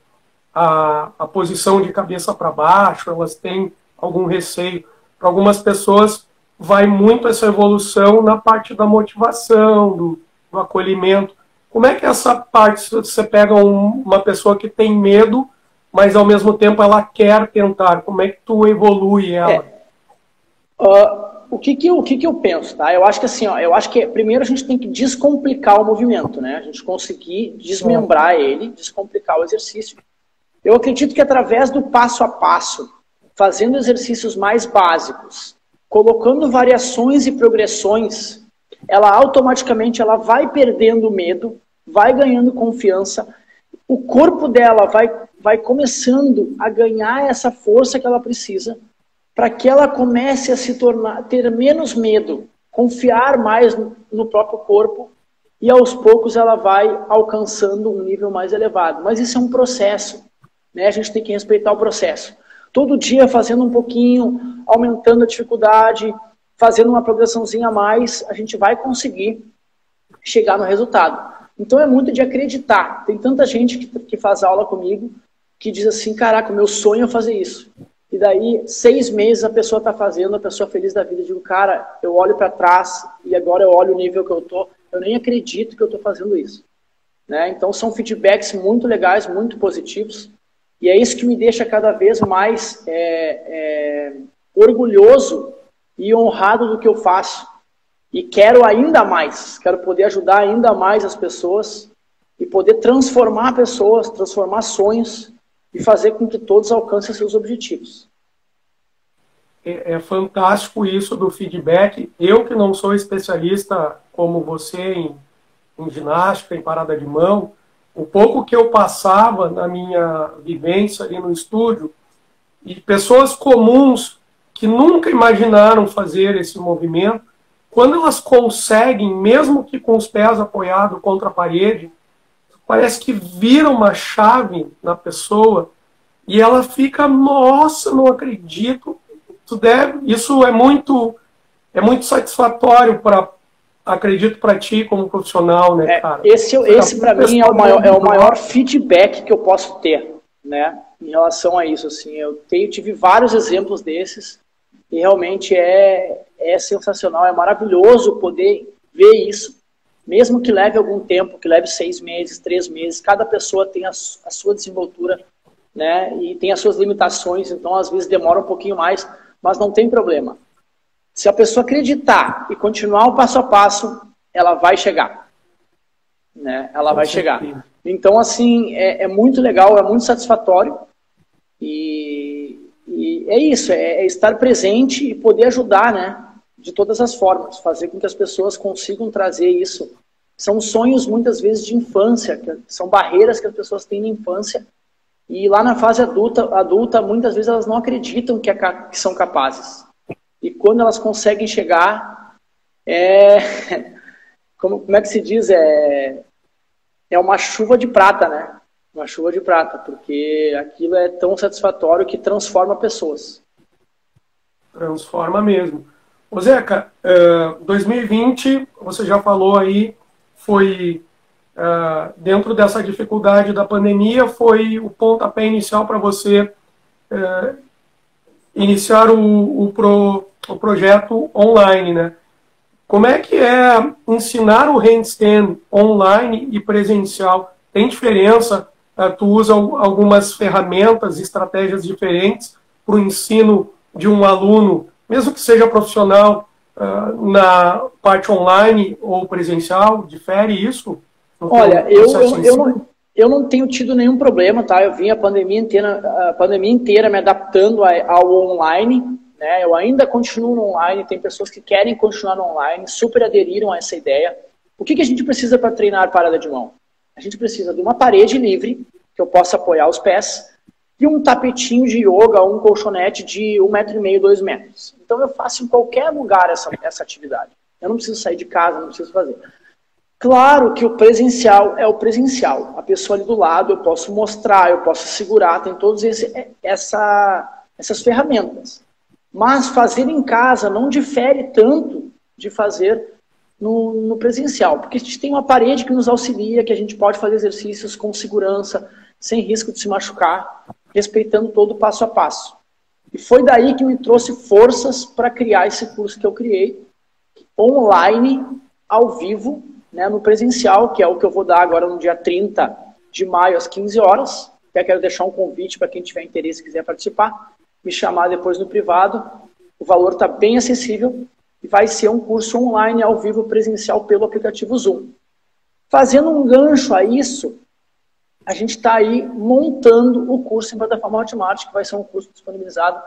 a posição de cabeça para baixo, elas têm algum receio. Para algumas pessoas vai muito essa evolução na parte da motivação, do acolhimento. Como é que essa parte, se você pega uma pessoa que tem medo, mas ao mesmo tempo ela quer tentar, como é que tu evolui ela? O que eu penso, tá? Eu acho que assim, eu acho que primeiro a gente tem que descomplicar o movimento, né? A gente conseguir desmembrar ele, descomplicar o exercício. Eu acredito que através do passo a passo, fazendo exercícios mais básicos, colocando variações e progressões, ela automaticamente vai perdendo medo, vai ganhando confiança, o corpo dela vai começando a ganhar essa força que ela precisa, para que ela comece a ter menos medo, confiar mais no próprio corpo, e aos poucos ela vai alcançando um nível mais elevado. Mas isso é um processo, né? A gente tem que respeitar o processo. Todo dia fazendo um pouquinho, aumentando a dificuldade, fazendo uma progressãozinha a mais, a gente vai conseguir chegar no resultado. Então é muito de acreditar. Tem tanta gente que faz aula comigo, que diz assim, caraca, o meu sonho é fazer isso. E daí, 6 meses a pessoa está fazendo, a pessoa feliz da vida. Eu digo, cara, eu olho para trás e agora eu olho o nível que eu tô. Eu nem acredito que eu estou fazendo isso. Né? Então são feedbacks muito legais, muito positivos. E é isso que me deixa cada vez mais orgulhoso e honrado do que eu faço. E quero ainda mais, quero poder ajudar ainda mais as pessoas e poder transformar pessoas, transformar sonhos e fazer com que todos alcancem seus objetivos. É fantástico isso do feedback. Eu que não sou especialista como você em ginástica, em parada de mão, o pouco que eu passava na minha vivência ali no estúdio, e pessoas comuns que nunca imaginaram fazer esse movimento, quando elas conseguem, mesmo que com os pés apoiados contra a parede, parece que vira uma chave na pessoa e ela fica, nossa, não acredito. Isso é muito satisfatório, acredito, para ti como profissional, né, cara? Esse para mim é o maior feedback que eu posso ter, né, em relação a isso. Assim, eu tive vários exemplos desses e realmente é sensacional, é maravilhoso poder ver isso, mesmo que leve algum tempo, que leve 6 meses, 3 meses, cada pessoa tem a sua desenvoltura, né, e tem as suas limitações, então às vezes demora um pouquinho mais, mas não tem problema. Se a pessoa acreditar e continuar o passo a passo, ela vai chegar, né, ela vai chegar. Então, assim, é muito legal, é muito satisfatório, é isso, é estar presente e poder ajudar, né? De todas as formas, fazer com que as pessoas consigam trazer isso. São sonhos, muitas vezes, de infância, são barreiras que as pessoas têm na infância, e lá na fase adulta muitas vezes elas não acreditam que são capazes. E quando elas conseguem chegar, como é que se diz? É uma chuva de prata, né? Uma chuva de prata, porque aquilo é tão satisfatório que transforma pessoas. Transforma mesmo. Ô Zeca, 2020, você já falou aí, foi dentro dessa dificuldade da pandemia, foi o pontapé inicial para você iniciar o projeto online, né? Como é que é ensinar o handstand online e presencial? Tem diferença? Tu usa algumas ferramentas, estratégias diferentes para o ensino de um aluno, mesmo que seja profissional, na parte online ou presencial? Difere isso? Olha, eu não tenho tido nenhum problema, tá? Eu vim a pandemia inteira me adaptando ao online, né? Eu ainda continuo no online, tem pessoas que querem continuar no online, super aderiram a essa ideia. O que a gente precisa para treinar parada de mão? A gente precisa de uma parede livre, que eu possa apoiar os pés, e um tapetinho de yoga, um colchonete de 1,5 m, 2 metros. Então eu faço em qualquer lugar essa atividade. Eu não preciso sair de casa, não preciso fazer. Claro que o presencial é o presencial. A pessoa ali do lado, eu posso mostrar, eu posso segurar, tem todas essas ferramentas. Mas fazer em casa não difere tanto de fazer no presencial, porque a gente tem uma parede que nos auxilia, que a gente pode fazer exercícios com segurança, sem risco de se machucar, respeitando todo o passo a passo. E foi daí que me trouxe forças para criar esse curso que eu criei, online, ao vivo, né, no presencial, que é o que eu vou dar agora no dia 30 de maio, às 15 horas. Até quero deixar um convite para quem tiver interesse e quiser participar, me chamar depois no privado. O valor está bem acessível e vai ser um curso online, ao vivo, presencial, pelo aplicativo Zoom. Fazendo um gancho a isso, a gente está aí montando o curso em plataforma Hotmart, que vai ser um curso disponibilizado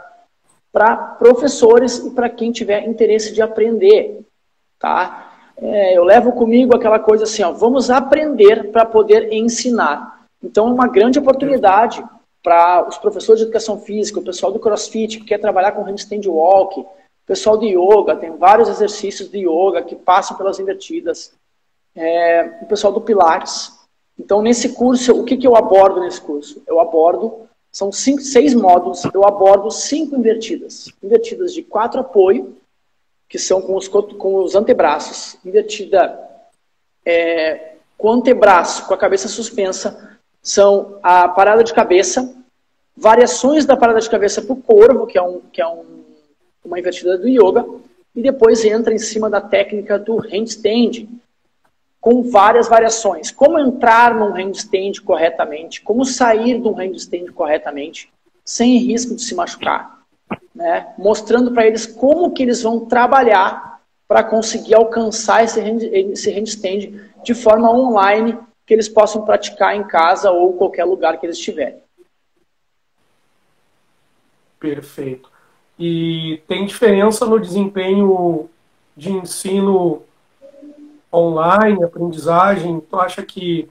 para professores e para quem tiver interesse de aprender, tá? Eu levo comigo aquela coisa assim, ó, vamos aprender para poder ensinar. Então é uma grande oportunidade para os professores de educação física, o pessoal do CrossFit que quer trabalhar com handstand walk, o pessoal de yoga, tem vários exercícios de yoga que passam pelas invertidas, o pessoal do Pilates. Então nesse curso, o que eu abordo nesse curso? Eu abordo, são 6 módulos, eu abordo 5 invertidas. Invertidas de 4 apoio, que são com os antebraços, invertida com o antebraço, com a cabeça suspensa, são a parada de cabeça, variações da parada de cabeça para o corvo, que é uma invertida do yoga, e depois entra em cima da técnica do handstand, com várias variações. Como entrar num handstand corretamente, como sair de um handstand corretamente, sem risco de se machucar. Né? Mostrando para eles como que eles vão trabalhar para conseguir alcançar esse handstand de forma online, que eles possam praticar em casa ou qualquer lugar que eles estiverem. Perfeito. E tem diferença no desempenho de ensino online, aprendizagem? Tu acha que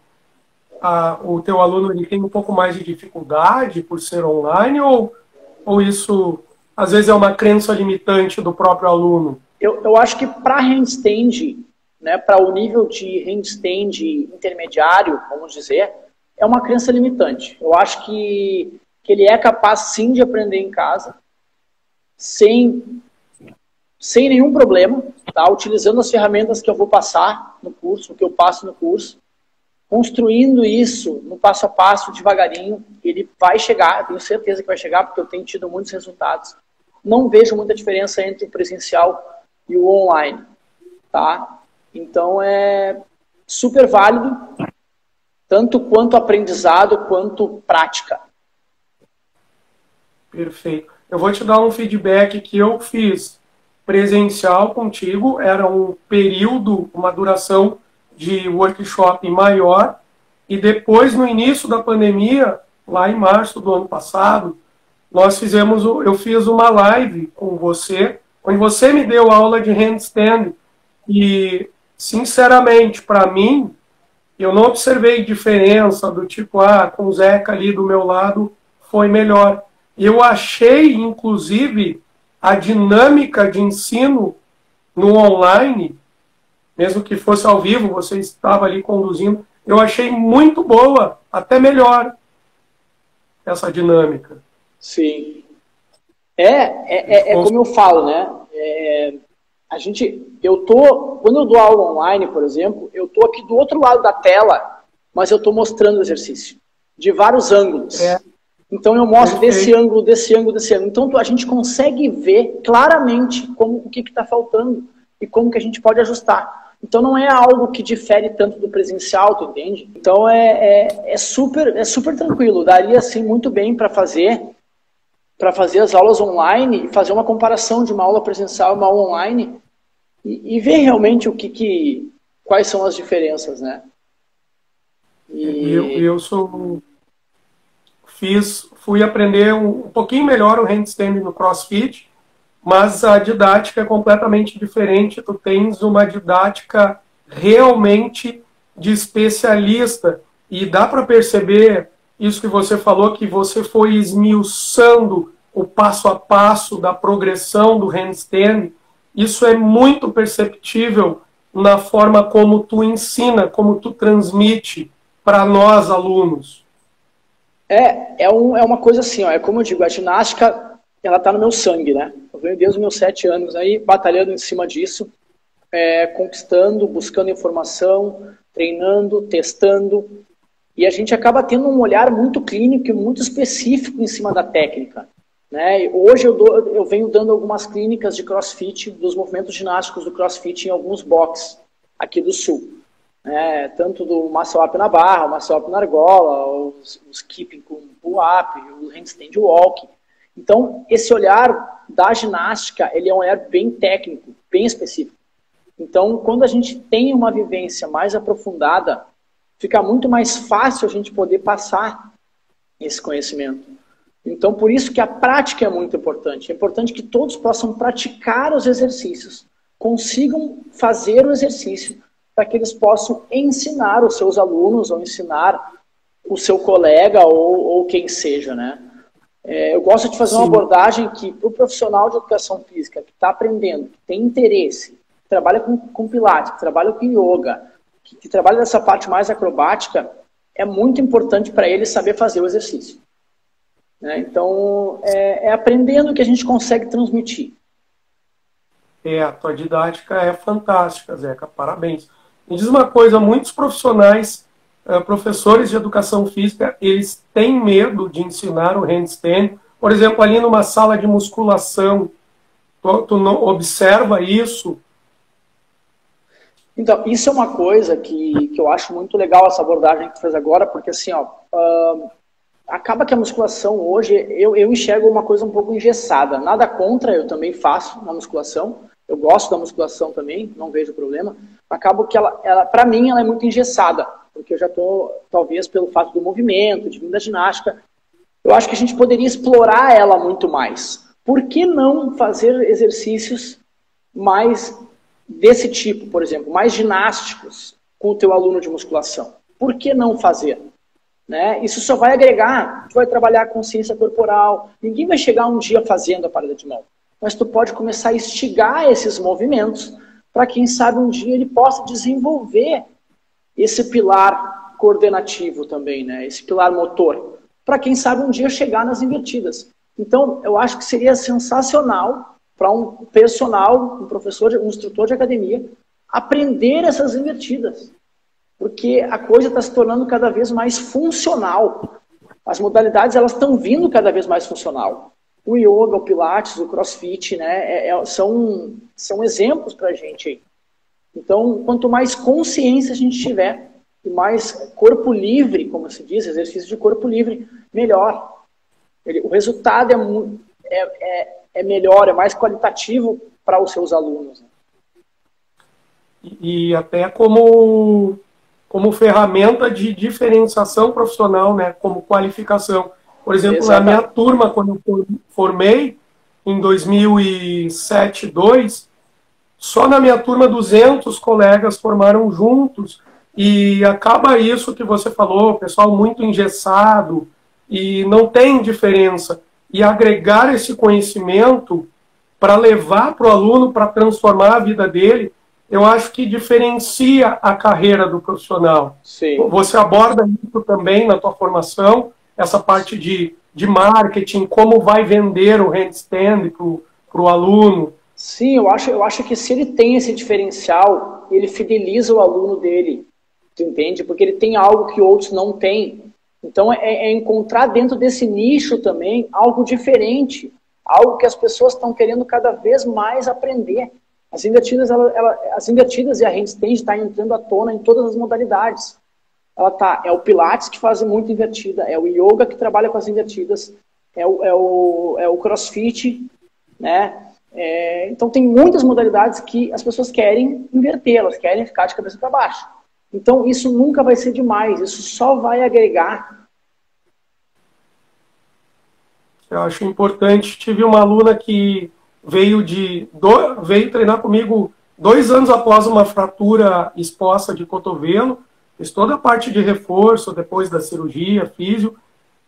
o teu aluno ele tem um pouco mais de dificuldade por ser online ou isso às vezes é uma crença limitante do próprio aluno? Eu acho que para handstand, né, para o nível de handstand intermediário, vamos dizer, é uma crença limitante. Eu acho que ele é capaz sim de aprender em casa, sem nenhum problema, tá? Utilizando as ferramentas que eu vou passar no curso, que eu passo no curso, construindo isso no passo a passo, devagarinho, ele vai chegar, eu tenho certeza que vai chegar, porque eu tenho tido muitos resultados. Não vejo muita diferença entre o presencial e o online, tá? Então é super válido, tanto quanto aprendizado, quanto prática. Perfeito. Eu vou te dar um feedback que eu fiz presencial contigo, era um período, uma duração de workshop maior, e depois, no início da pandemia, lá em março do ano passado, eu fiz uma live com você, onde você me deu aula de handstand, e, sinceramente, para mim, eu não observei diferença do tipo, com o Zeca ali do meu lado foi melhor. Eu achei, inclusive, a dinâmica de ensino no online, mesmo que fosse ao vivo, você estava ali conduzindo, eu achei muito boa, até melhor, essa dinâmica. Sim. É como eu falo, né? Quando eu dou aula online, por exemplo, eu estou aqui do outro lado da tela, mas eu estou mostrando o exercício, de vários ângulos. Então eu mostro desse ângulo, desse ângulo, desse ângulo. Então a gente consegue ver claramente o que está faltando e como que a gente pode ajustar. Então não é algo que difere tanto do presencial, tu entende? Então é super tranquilo. Daria assim muito bem para fazer as aulas online e fazer uma comparação de uma aula presencial e uma aula online e ver realmente quais são as diferenças, né? Fui aprender um pouquinho melhor o handstand no CrossFit, mas a didática é completamente diferente. Tu tens uma didática realmente de especialista, e dá para perceber isso que você falou, que você foi esmiuçando o passo a passo da progressão do handstand. Isso é muito perceptível na forma como tu ensina, como tu transmite para nós, alunos. É uma coisa assim, ó, é como eu digo, a ginástica, ela está no meu sangue, né? Eu venho desde os meus 7 anos aí, batalhando em cima disso, conquistando, buscando informação, treinando, testando, e a gente acaba tendo um olhar muito clínico e muito específico em cima da técnica, né? Hoje eu venho dando algumas clínicas de CrossFit, dos movimentos ginásticos do CrossFit em alguns boxes aqui do Sul. Tanto do muscle up na barra, o muscle up na argola, os keeping com pull-up, o handstand walk. Então, esse olhar da ginástica, ele é um olhar bem técnico, bem específico. Então, quando a gente tem uma vivência mais aprofundada, fica muito mais fácil a gente poder passar esse conhecimento. Então, por isso que a prática é muito importante. É importante que todos possam praticar os exercícios, consigam fazer o exercício, para que eles possam ensinar os seus alunos, ou ensinar o seu colega, ou quem seja, né? Eu gosto de fazer uma abordagem que, para o profissional de educação física, que está aprendendo, que tem interesse, que trabalha com pilates, que trabalha com yoga, que trabalha nessa parte mais acrobática, é muito importante para ele saber fazer o exercício. Né? Então, aprendendo que a gente consegue transmitir. A tua didática é fantástica, Zeca, parabéns. Me diz uma coisa, muitos profissionais, professores de educação física, eles têm medo de ensinar o handstand. Por exemplo, ali numa sala de musculação, tu não observa isso? Então, isso é uma coisa que eu acho muito legal, essa abordagem que tu fez agora, porque assim, acaba que a musculação hoje, eu enxergo uma coisa um pouco engessada. Nada contra, eu também faço na musculação. Eu gosto da musculação também, não vejo problema. Acaba que ela para mim, ela é muito engessada, porque eu já estou, talvez pelo fato do movimento, de vir da ginástica, eu acho que a gente poderia explorar ela muito mais. Por que não fazer exercícios mais desse tipo, por exemplo, mais ginásticos com o teu aluno de musculação? Por que não fazer? Né? Isso só vai agregar, tu vai trabalhar a consciência corporal, ninguém vai chegar um dia fazendo a parada de mão, mas tu pode começar a instigar esses movimentos para quem sabe um dia ele possa desenvolver esse pilar coordenativo também, né? Esse pilar motor, para quem sabe um dia chegar nas invertidas. Então, eu acho que seria sensacional para um personal, um professor, um instrutor de academia, aprender essas invertidas, porque a coisa está se tornando cada vez mais funcional. As modalidades elas estão vindo cada vez mais funcional. O yoga, o pilates, o crossfit, né, são exemplos para a gente aí. Então, quanto mais consciência a gente tiver, e mais corpo livre, como se diz, exercício de corpo livre, melhor. O resultado é melhor, é mais qualitativo para os seus alunos. Né? E até como ferramenta de diferenciação profissional, né, como qualificação. Por exemplo, na minha turma, quando eu formei, em 2007, 2002, só na minha turma 200 colegas formaram juntos, e acaba isso que você falou, pessoal muito engessado, e não tem diferença. E agregar esse conhecimento para levar para o aluno, para transformar a vida dele, eu acho que diferencia a carreira do profissional. Sim. Você aborda isso também na tua formação, essa parte de marketing, como vai vender o handstand para o aluno. Sim, eu acho que se ele tem esse diferencial, ele fideliza o aluno dele, tu entende? Porque ele tem algo que outros não têm. Então é encontrar dentro desse nicho também algo diferente, algo que as pessoas estão querendo cada vez mais aprender. As invertidas e a handstand está entrando à tona em todas as modalidades. É o Pilates que faz muito invertida, é o Yoga que trabalha com as invertidas, é o CrossFit, né? Então tem muitas modalidades que as pessoas querem inverter, elas querem ficar de cabeça para baixo. Então isso nunca vai ser demais, isso só vai agregar. Eu acho importante. Tive uma aluna que veio treinar comigo 2 anos após uma fratura exposta de cotovelo, fez toda a parte de reforço depois da cirurgia, físio,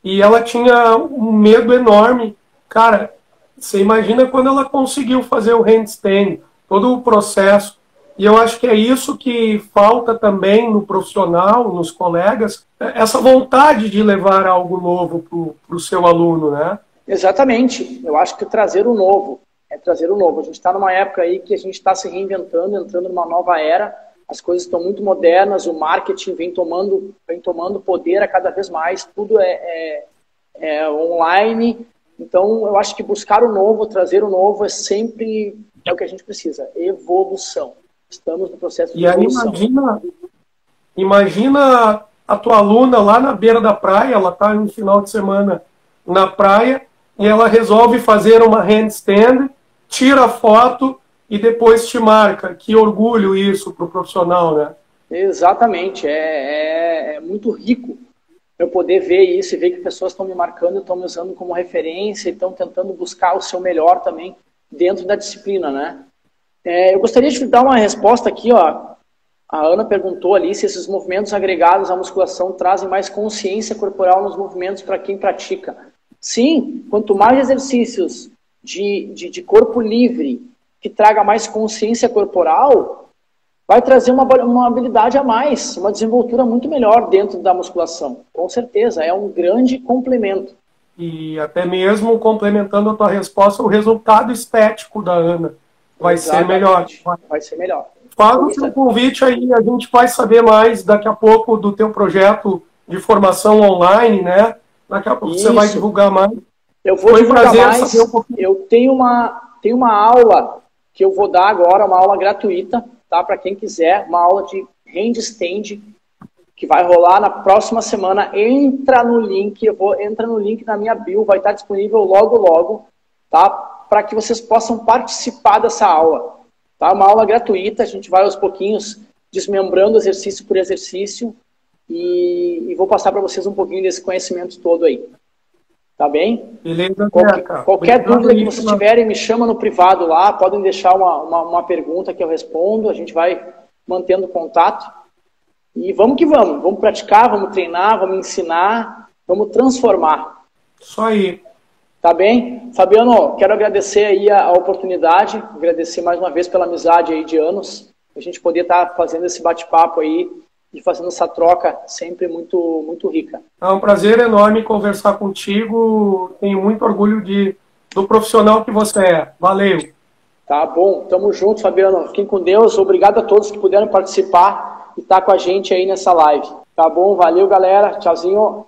e ela tinha um medo enorme. Cara, você imagina quando ela conseguiu fazer o handstand, todo o processo. E eu acho que é isso que falta também no profissional, nos colegas, essa vontade de levar algo novo para o seu aluno, né? Exatamente. Eu acho que trazer o novo é trazer o novo. A gente está numa época aí que a gente está se reinventando, entrando numa nova era. As coisas estão muito modernas, o marketing vem tomando poder a cada vez mais, tudo é online. Então, eu acho que buscar o novo, trazer o novo é o que a gente precisa. Evolução. Estamos no processo de evolução. E aí, imagina a tua aluna lá na beira da praia, ela está no final de semana na praia, e ela resolve fazer uma handstand, tira a foto e depois te marca. Que orgulho isso para o profissional, né? Exatamente. É muito rico eu poder ver isso e ver que pessoas estão me marcando, estão me usando como referência e estão tentando buscar o seu melhor também dentro da disciplina, né? Eu gostaria de dar uma resposta aqui, ó. A Ana perguntou ali se esses movimentos agregados à musculação trazem mais consciência corporal nos movimentos para quem pratica. Sim, quanto mais exercícios de corpo livre que traga mais consciência corporal, vai trazer uma habilidade a mais, uma desenvoltura muito melhor dentro da musculação. Com certeza, é um grande complemento. E até mesmo complementando a tua resposta, o resultado estético da Ana vai ser melhor. Vai ser melhor. Faz o seu convite aí, a gente vai saber mais daqui a pouco do teu projeto de formação online, né? Daqui a pouco você vai divulgar mais. Eu vou divulgar mais. Eu tenho uma aula que eu vou dar agora, uma aula gratuita, tá? Para quem quiser, uma aula de handstand que vai rolar na próxima semana. Entra no link, entra no link na minha bio, vai estar disponível logo, tá? Para que vocês possam participar dessa aula. Tá? Uma aula gratuita, a gente vai aos pouquinhos desmembrando exercício por exercício e vou passar para vocês um pouquinho desse conhecimento todo aí. Tá bem? Beleza, qualquer dúvida que vocês tiverem, me chama no privado lá, podem deixar uma pergunta que eu respondo, a gente vai mantendo contato. E vamos que vamos praticar, vamos treinar, vamos ensinar, vamos transformar. Isso aí. Tá bem? Fabiano, quero agradecer aí a oportunidade, agradecer mais uma vez pela amizade aí de anos, a gente poder estar fazendo esse bate-papo aí e fazendo essa troca sempre muito, muito rica. É um prazer enorme conversar contigo, tenho muito orgulho do profissional que você é. Valeu. Tá bom, tamo junto, Fabiano. Fiquem com Deus, obrigado a todos que puderam participar e estar com a gente aí nessa live. Tá bom? Valeu, galera. Tchauzinho.